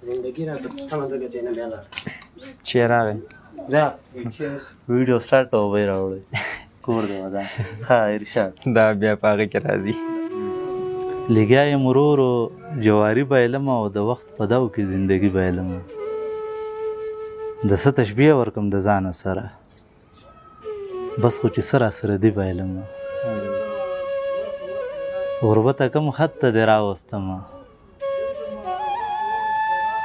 زندگی را په سمه توګه چې نه بیا لاړ چې راغی بیا ویډیو سټارټ او به یې راوړی کور دی ودان ها ارشاد دا بیا په هغې کې راځي. لګیا یم ورو ورو جواري بایلم او د وخت په دو کې زندګي بایلم د څه تشبیه ورکم د ځانه سره بس خو چې څه راسره دي بایلم غربته کم خط ته دې راوستمه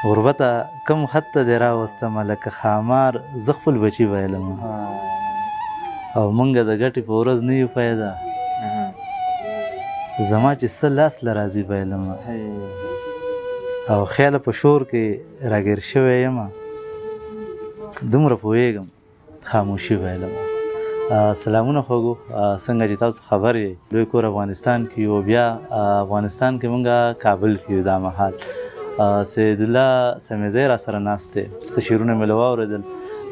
غربته کم خط ته دې راوستمه لکه خامار زه خپل بچي بایلم او مونږ د ګټې په ورځ نه یو پیدا زما چې څه لاس له راځي بایلم او خیاله په شور کې راګیر شوی یم دومره پوهېږم خاموشي بایلم. سلامونه خوږو څنګه چې تاسو خبر یې دوی کور افغانستان کې یو بیا افغانستان کې مونږ کابل کې یو دا مهال سید الله سمیزی را سره ناست دی څه شعرونه مې له واورېدل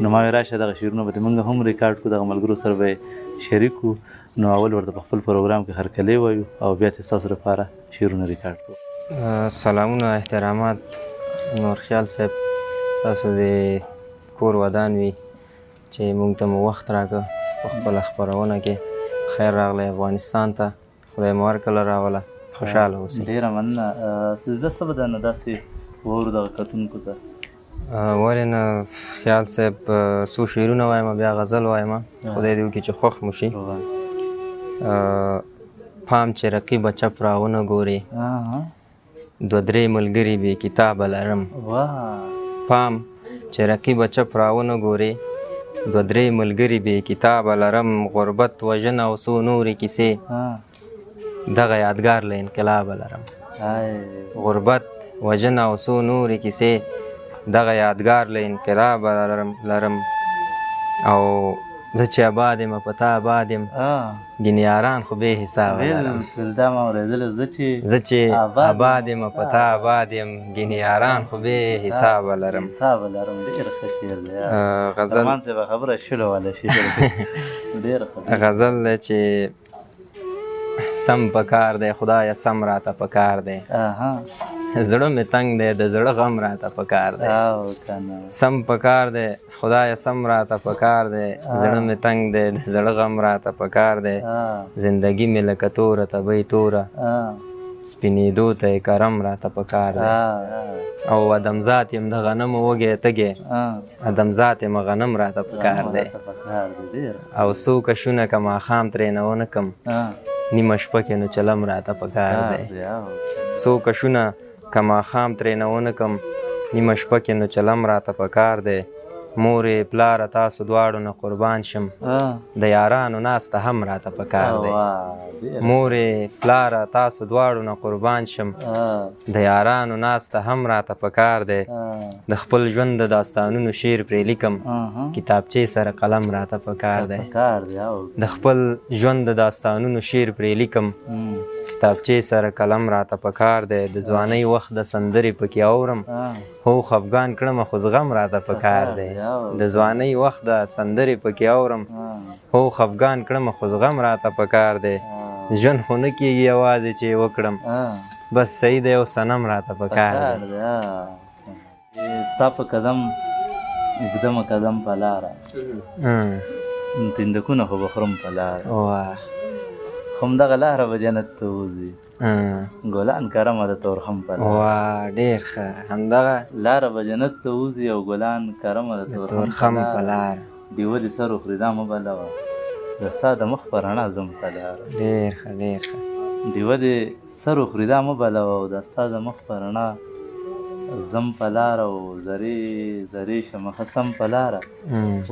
نو ما ویل راشه دغه شعرونه به مونږ هم ریکارډ کړو دغه ملګرو سره به شریک کړو نو اول ورته په خپل پروګرام کې هرکلی وایو او بیا چې ستاسو لپاره شعرونه ریکارډ کړو. سلامونه احترامات نورخیال صاحب ستاسو د کور ودان وي چې موږ ته مو وخت راکړه په خپله خپرونه کې خیر راغلی افغانستان ته خدای مو ورکړله راوله خوشحاله اوسئ. ډېره مننه. سجده څه به درنه داسې وورو دغه کتونکو ته ولې نه خیال صاحب څو شعرونه وایم بیا غزل وایم خدای دې وکړي چې خوښ مو شي. پام چې رقیبه چپ راونه ګورې دوه درې ملګري بې کتابه لرم پام چې رقیبه چپ راونه ګورې دوه درې ملګري بې کتابه لرم غربت وژنه او څو نورې کیسې دغه یادګار له انقلابه لرم غربت وژنه او څو نورې کیسې دغه یادګار له انقلابه لرم او زه چې آباد یم په تا آباد یم ګینې یاران خو بې حسابه لرم دا ما اورېدلی زه چې آباد یم په تا آباد یم ګینې یاران خو بې حسابه لرم. ډېر ښه شعر دی غزل رحمان صاحب خبره شله والا شعر دی ډېر ښه غزل دی چې سم پکار دی خدایه سم راته پکار دی زړه مې تنګ دی د زړه غم راته پکار دی سم پکار دی خدایه سم راته پکار دی زړه مې تنګ دی د زړه غم راته پکار دی زندګي مې لکه توره تبۍ توره سپینېدو ته یې کرم راته پکار دی او ادمزات یم د غنمو وږی تږی ادمزات یم غنم راته پکار دی او څو کشونه که ماښام ترېنه ونه کم نیمه شپه کې نو چلم راته پکار دی څو کشونه که ماښام ترېنه ونه کم نیمه شپه کې نو چلم راته پکار دی مورې پلاره تاسو دواړو نه قربان شم د یارانو ناسته هم راته پکار دی مورې پلاره تاسو دواړو نه قربان شم د یارانو ناسته هم راته پکار دی د خپل ژوند د داستانونو شعر پرې لیکم کتابچې سره قلم راته پکار دی د خپل ژوند د داستانونو شعر پرې لیکم کتابچې سره قلم راته پکار دی د ځوانۍ وخت د سندرې پکې اورم هو خفګان کړمه خو زغم راته پکار دی د ځوانۍ وخت د سندرې پکې اورم هو خفګان کړمه خو زغم راته پکار دی ژوند خو نه کېږي یوازې چې وکړم بس صحیح دی او صنم راته پکار دی ستا په قدم اقدمه قدم په لاره تندکونه خو به خورم په لاره همدغه لاره به جنت ته وځي ګلان کرمه د تورخم په لاره ډېر ښه همدغه لاره به جنت ته وځي او ګلان کرمه د تورخم په لاره ډیوه دې سر وخوري دا مه بلوه د ستا د مخ په رڼا ځم په لاره ډېر ښه ډېر ښه ډیوه دې سر وخوري دا مه بلوه او د ستا د مخ په رڼا زم په لاره او زرې زرې شمخه سم په لاره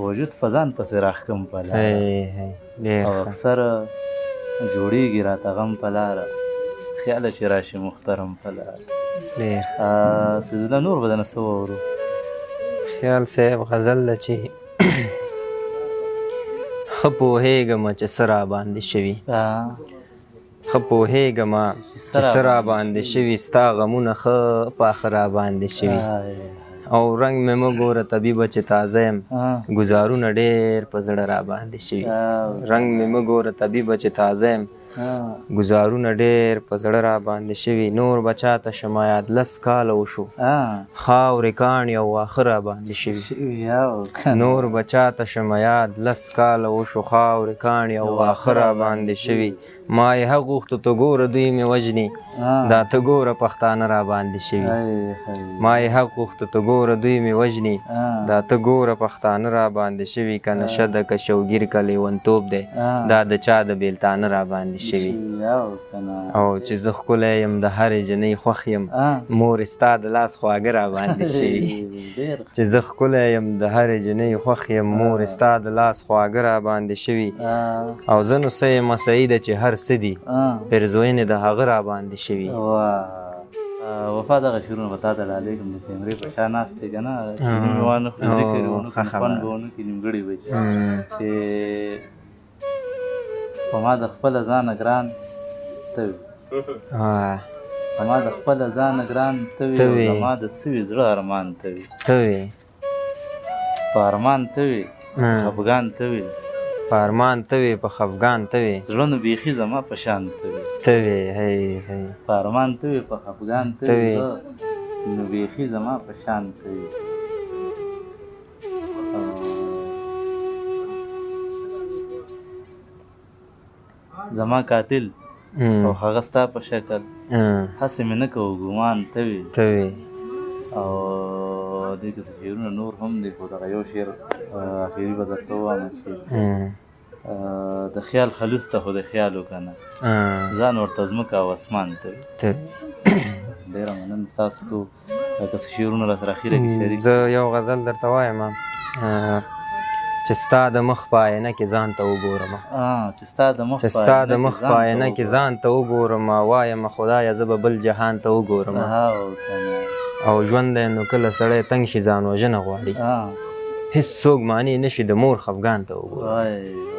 وجود فزان پسې راښکم په لاره او اکثر جوړیږي راته غم په لاره خیاله چې راشي محترم په لاره سیدالله نور به دنه څه واورو خیال صاحب غزل ده چې ښه پوهېږمه چې څه راباندې شوي ښه پوهېږمه چې څه راباندې شوي ستا غمونه ښه پاخه راباندې شوي او رنګ مې مه ګوره طبیبه چې تازه یم ګزارونه ډېر په زړه راباندې شوي رنګ مې مه ګوره طبیبه چې تازه یم ګزارونه ډېر په زړه را باندې شوي نور به چاته شمه یاد 10 کاله وشو خاورې کاڼي او واښه را باندې شوي نور به چاته شمه یاد 10 کاله وشو خاورې کاڼي او واښه را باندې شوي ما یې حق غوښتو ته ګوره دوی مې وژني دا ته ګوره پښتانه را باندې شوي ما یې حق غوښتو ته ګوره دوی مې وژني دا ته ګوره پښتانه را باندې شوي که نشه ده که شوګیر که لیونتوب دی دا د چا د بیلتانه را باندې شوي او چې زه ښکلی یم د هرې جنۍ خوښ یم مورې ستا د لاس خواږه را باندې شوي چې زه ښکلی یم د هرې جنۍ خوښ یم مورې ستا د لاس خواږه را باندې شوي او زه نو څه یم سعیده چې هر څه دي پرزوینې د هغه را باندې شوي وفا دغه شعرونه به تا ته ډالۍ کړم د کیمرې په شا ناست دی که نه شعرونه مې وانه خوري ذکر یې ونه کړي خوند به ونه کړي نیمګړی به چې په ما د خپله ځانه ګران ته وي په ما د خپله ځانه ګران ته وي او زما د سوي زړه ارمان ته وي په ارمان ته وي خفګان ته وي په ارمان ته وي په خفګان ته وي زړه نو بیخي زما په شان ته وي په ارمان ته وي په خفګان ته وي نو بیخي زما په شان ته وي زما قاتل او هغه ستا په شکل هسې مې نه کوو ګمان ته وي او دې کې څه شعرونه نور هم دي خو دغه یو شعر اخري به درته ووایم چې د خیال خلوص ته خو د خیال وکنه ځان ورته ځمکه او اسمان ته وي ډېره مننه ستاسو کو که څه شعرونه راسره اخیره کې شریک زه یو غزل درته وایم چې ستا د مخ په آینه کې ځان ته وګورم چې ستا د مخ په آینه کې ځان ته وګورم وایم خدایه زه به بل جهان ته وګورم او ژوند دی نو کله سړی تنګ شي ځان وژنه غواړي هېڅ څوک معنی نه شي د مور خفګان ته وګورم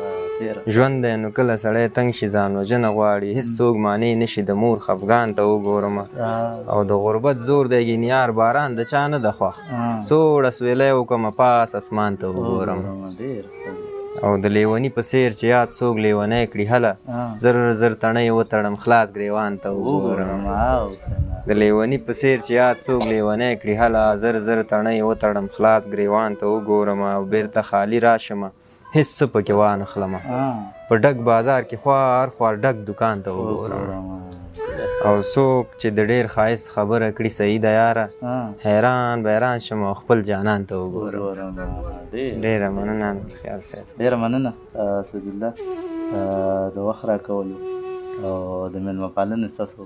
ژوند دی نو کله سړی تنګ شي ځان وژنه غواړي هېڅ څوک معنی نه شي د مور خفګان ته وګورم او د غربت زور دی ګینیار باران د چا نه ده خوښ سوړه سویلی وکړمه پاس اسمان ته وګورم او د لیوني په څېر چې یاد څوک لیونی کړي هله زر زر تڼۍ وتړم خلاص ګریوان ته وګورم د لیوني په څېر چې یاد څوک لیونی کړي هله زر زر تڼۍ وتړم خلاص ګریوان ته وګورم او بیرته خالي راشمه هېڅ څه پکې وانخلمه په ډک بازار کې خوار خوار ډک دکان ته وګورم او څوک چې د ډېر ښایست خبره کړي صحیح ده یاره حیران بیران شم او خپل جانان ته وګورم ډېره مننه خیال صاحب ډېره مننه سجله د وخت راکولو او د مېلمه پالنې ستاسو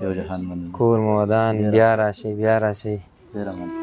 یو جهان مننه کور مو ودان بیا راشئ ډېره مننه